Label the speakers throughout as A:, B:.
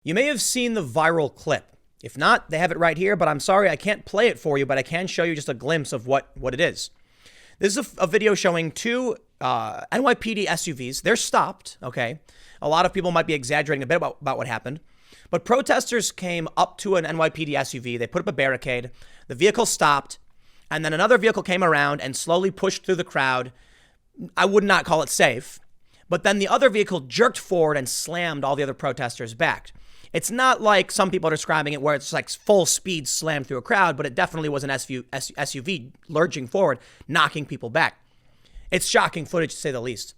A: You may have seen the viral clip. If not, they have it right here, but I'm sorry I can't play it for you, but I can show you just a glimpse of what it is. This is a video showing two NYPD SUVs. They're stopped, okay? A lot of people might be exaggerating a bit about what happened, but protesters came up to an NYPD SUV. They put up a barricade. The vehicle stopped, and then another vehicle came around and slowly pushed through the crowd. I would not call it safe, but then the other vehicle jerked forward and slammed all the other protesters back. It's not like some people are describing it where it's like full speed slammed through a crowd, but it definitely was an SUV lurching forward, knocking people back. It's shocking footage to say the least.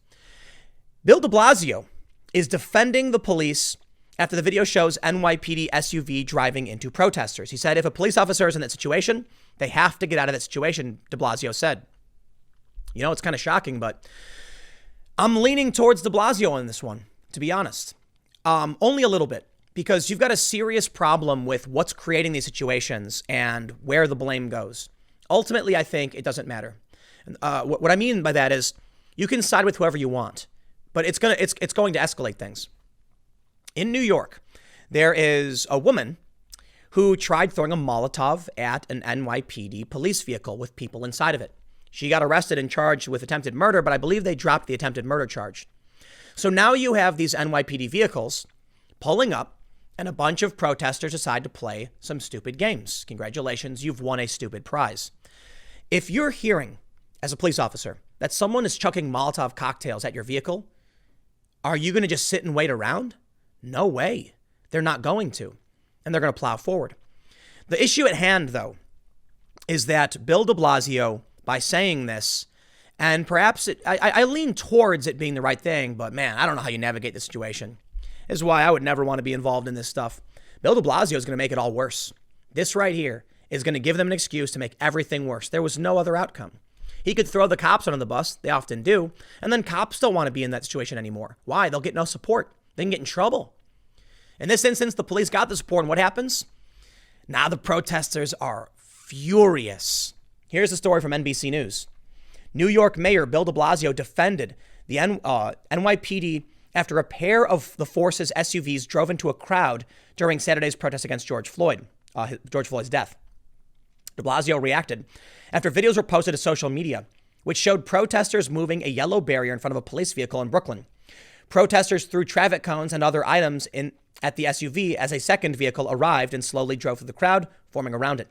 A: Bill DeBlasio is defending the police after the video shows NYPD SUV driving into protesters. He said if a police officer is in that situation, they have to get out of that situation, DeBlasio said. You know, it's kind of shocking, but I'm leaning towards DeBlasio on this one, to be honest. Only a little bit. Because you've got a serious problem with what's creating these situations and where the blame goes. Ultimately, I think it doesn't matter. What I mean by that is you can side with whoever you want, but it's going to escalate things. In New York, there is a woman who tried throwing a Molotov at an NYPD police vehicle with people inside of it. She got arrested and charged with attempted murder, but I believe they dropped the attempted murder charge. So now you have these NYPD vehicles pulling up, and a bunch of protesters decide to play some stupid games. Congratulations, you've won a stupid prize. If you're hearing, as a police officer, that someone is chucking Molotov cocktails at your vehicle, are you going to just sit and wait around? No way. They're not going to. And they're going to plow forward. The issue at hand, though, is that Bill DeBlasio, by saying this, and perhaps I lean towards it being the right thing, but man, I don't know how you navigate the situation. This is why I would never want to be involved in this stuff. Bill DeBlasio is going to make it all worse. This right here is going to give them an excuse to make everything worse. There was no other outcome. He could throw the cops under the bus. They often do. And then cops don't want to be in that situation anymore. Why? They'll get no support. They can get in trouble. In this instance, the police got the support. And what happens? Now the protesters are furious. Here's the story from NBC News. New York Mayor Bill DeBlasio defended the NYPD after a pair of the force's SUVs drove into a crowd during Saturday's protest against George Floyd's death. De Blasio reacted after videos were posted to social media, which showed protesters moving a yellow barrier in front of a police vehicle in Brooklyn. Protesters threw traffic cones and other items at the SUV as a second vehicle arrived and slowly drove through the crowd, forming around it.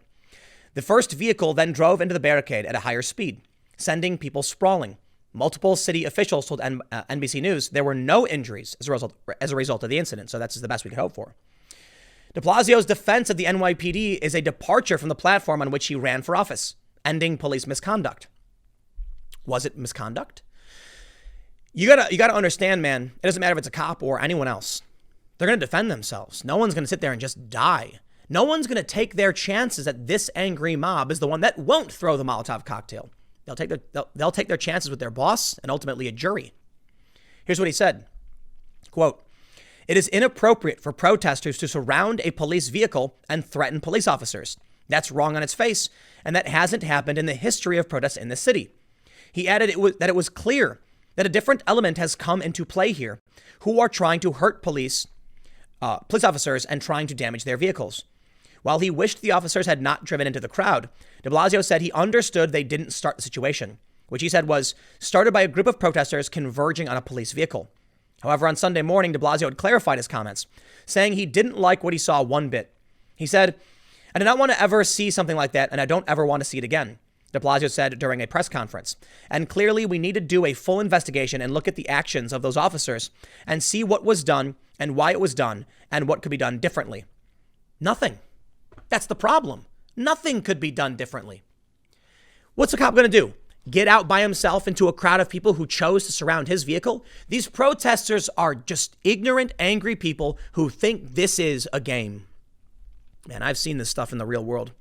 A: The first vehicle then drove into the barricade at a higher speed, sending people sprawling. Multiple city officials told NBC News there were no injuries as a result of the incident, so that's the best we could hope for. De Blasio's defense of the NYPD is a departure from the platform on which he ran for office, ending police misconduct. Was it misconduct? You gotta understand, man, it doesn't matter if it's a cop or anyone else. They're going to defend themselves. No one's going to sit there and just die. No one's going to take their chances that this angry mob is the one that won't throw the Molotov cocktail. They'll take their chances with their boss and ultimately a jury. Here's what he said. Quote, "It is inappropriate for protesters to surround a police vehicle and threaten police officers. That's wrong on its face, and that hasn't happened in the history of protests in the city." He added that it was clear that a different element has come into play here, who are trying to hurt police officers and trying to damage their vehicles. While he wished the officers had not driven into the crowd, de Blasio said he understood they didn't start the situation, which he said was started by a group of protesters converging on a police vehicle. However, on Sunday morning, de Blasio had clarified his comments, saying he didn't like what he saw one bit. He said, "I did not want to ever see something like that, and I don't ever want to see it again," de Blasio said during a press conference. "And clearly we need to do a full investigation and look at the actions of those officers and see what was done and why it was done and what could be done differently." Nothing. That's the problem. Nothing could be done differently. What's a cop going to do? Get out by himself into a crowd of people who chose to surround his vehicle? These protesters are just ignorant, angry people who think this is a game. Man, I've seen this stuff in the real world.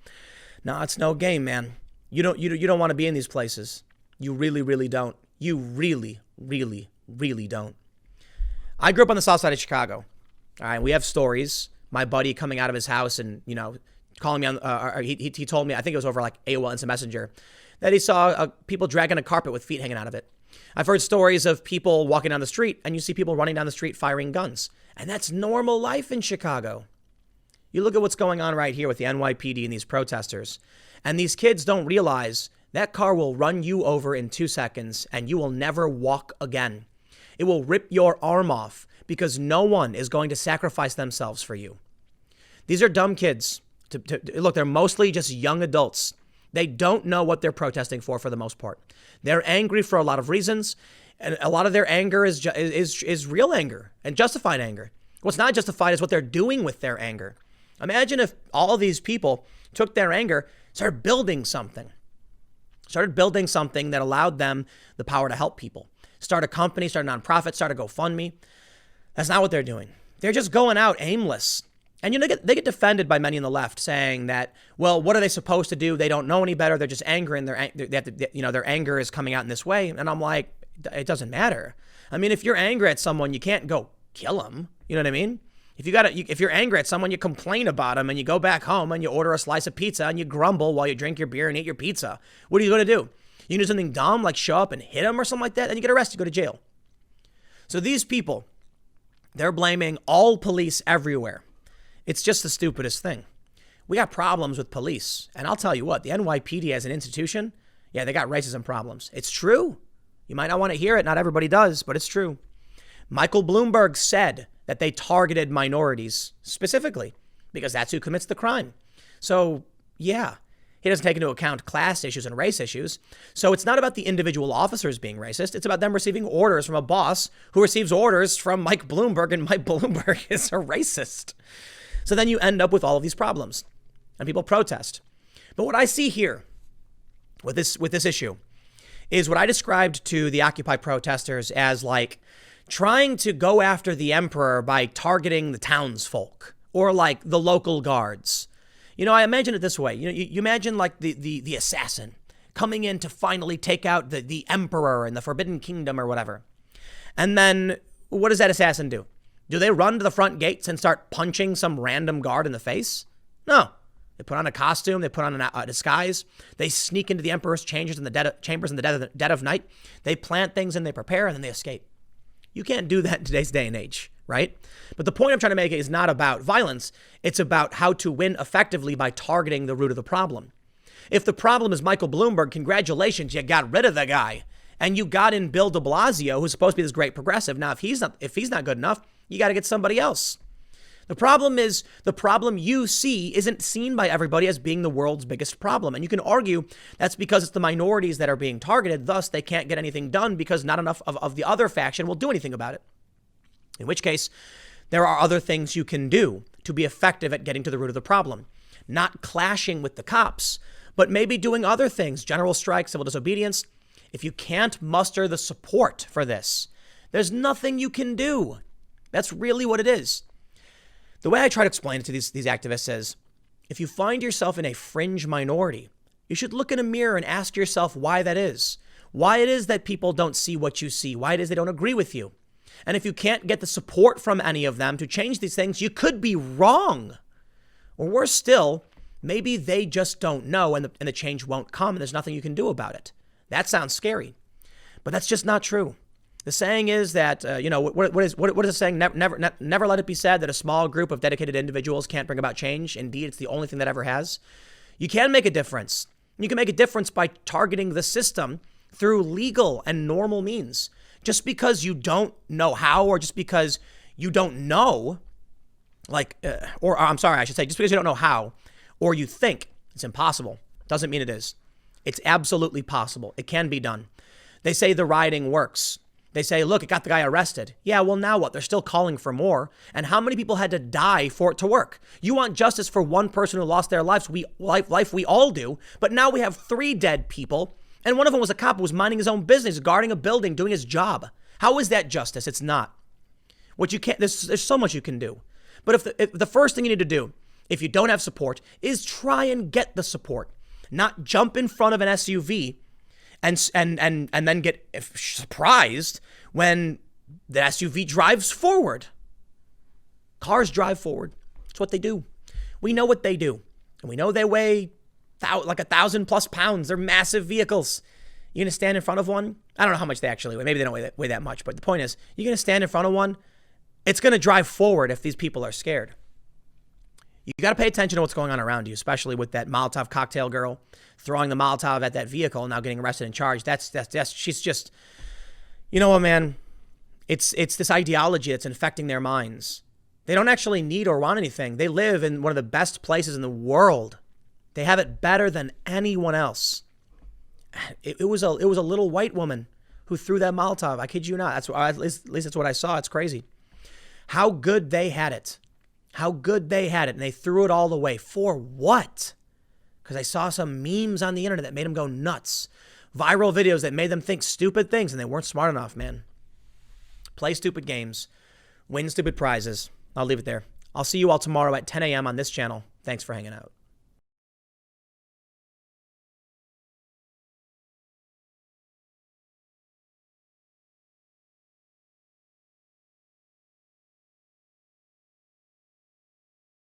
A: No, it's no game, man. You don't want to be in these places. You really, really don't. You really, really, really don't. I grew up on the south side of Chicago. All right, we have stories. My buddy coming out of his house and, calling me on, he told me, I think it was over like AOL Instant Messenger, that he saw people dragging a carpet with feet hanging out of it. I've heard stories of people walking down the street and you see people running down the street firing guns. And that's normal life in Chicago. You look at what's going on right here with the NYPD and these protesters. And these kids don't realize that car will run you over in 2 seconds and you will never walk again. It will rip your arm off because no one is going to sacrifice themselves for you. These are dumb kids. Look, they're mostly just young adults. They don't know what they're protesting for the most part. They're angry for a lot of reasons. And a lot of their anger is real anger and justified anger. What's not justified is what they're doing with their anger. Imagine if all of these people took their anger, started building something that allowed them the power to help people. Start a company, start a nonprofit, start a GoFundMe. That's not what they're doing. They're just going out aimless. And they get defended by many on the left saying that, well, what are they supposed to do? They don't know any better. They're just angry and their anger is coming out in this way. And I'm like, it doesn't matter. I mean, if you're angry at someone, you can't go kill them. You know what I mean? If you're angry at someone, you complain about them and you go back home and you order a slice of pizza and you grumble while you drink your beer and eat your pizza. What are you going to do? You can do something dumb like show up and hit them or something like that, and you get arrested, you go to jail. So these people, they're blaming all police everywhere. It's just the stupidest thing. We got problems with police. And I'll tell you what, the NYPD as an institution, yeah, they got racism problems. It's true. You might not want to hear it. Not everybody does, but it's true. Michael Bloomberg said that they targeted minorities specifically because that's who commits the crime. So, yeah, he doesn't take into account class issues and race issues. So it's not about the individual officers being racist. It's about them receiving orders from a boss who receives orders from Mike Bloomberg, and Mike Bloomberg is a racist. So then you end up with all of these problems and people protest. But what I see here with this issue is what I described to the Occupy protesters as like trying to go after the emperor by targeting the townsfolk or like the local guards. You know, I imagine it this way. You imagine like the assassin coming in to finally take out the emperor in the Forbidden Kingdom or whatever. And then what does that assassin do? Do they run to the front gates and start punching some random guard in the face? No. They put on a costume. They put on a disguise. They sneak into the emperor's chambers in the dead of night. They plant things and they prepare and then they escape. You can't do that in today's day and age, right? But the point I'm trying to make is not about violence. It's about how to win effectively by targeting the root of the problem. If the problem is Michael Bloomberg, congratulations, you got rid of the guy. And you got in Bill DeBlasio, who's supposed to be this great progressive. Now, if he's not good enough, you got to get somebody else. The problem is the problem you see isn't seen by everybody as being the world's biggest problem. And you can argue that's because it's the minorities that are being targeted. Thus, they can't get anything done because not enough of the other faction will do anything about it. In which case, there are other things you can do to be effective at getting to the root of the problem. Not clashing with the cops, but maybe doing other things, general strikes, civil disobedience. If you can't muster the support for this, there's nothing you can do. That's really what it is. The way I try to explain it to these activists is, if you find yourself in a fringe minority, you should look in a mirror and ask yourself why that is. Why it is that people don't see what you see. Why it is they don't agree with you. And if you can't get the support from any of them to change these things, you could be wrong. Or worse still, maybe they just don't know and the change won't come and there's nothing you can do about it. That sounds scary, but that's just not true. The saying is that, what is the saying? Never let it be said that a small group of dedicated individuals can't bring about change. Indeed, it's the only thing that ever has. You can make a difference. You can make a difference by targeting the system through legal and normal means. Just because you don't know how, or just because you don't know, just because you don't know how, or you think it's impossible, doesn't mean it is. It's absolutely possible. It can be done. They say the rioting works. They say, look, it got the guy arrested. Yeah, well, now what? They're still calling for more. And how many people had to die for it to work? You want justice for one person who lost their lives. We all do. But now we have 3 dead people. And one of them was a cop who was minding his own business, guarding a building, doing his job. How is that justice? It's not. There's so much you can do. But if the first thing you need to do, if you don't have support, is try and get the support. Not jump in front of an SUV and then get surprised when the SUV drives forward. Cars drive forward. That's what they do. We know what they do. And we know they weigh like 1,000+ pounds. They're massive vehicles. You're going to stand in front of one. I don't know how much they actually weigh. Maybe they don't weigh that much. But the point is, you're going to stand in front of one. It's going to drive forward if these people are scared. You got to pay attention to what's going on around you, especially with that Molotov cocktail girl throwing the Molotov at that vehicle and now getting arrested and charged. That's she's just, you know what, man? It's this ideology that's infecting their minds. They don't actually need or want anything. They live in one of the best places in the world. They have it better than anyone else. It was a little white woman who threw that Molotov. I kid you not. At least that's what I saw. It's crazy. How good they had it. How good they had it. And they threw it all away. For what? Because I saw some memes on the internet that made them go nuts. Viral videos that made them think stupid things, and they weren't smart enough, man. Play stupid games. Win stupid prizes. I'll leave it there. I'll see you all tomorrow at 10 a.m. on this channel. Thanks for hanging out.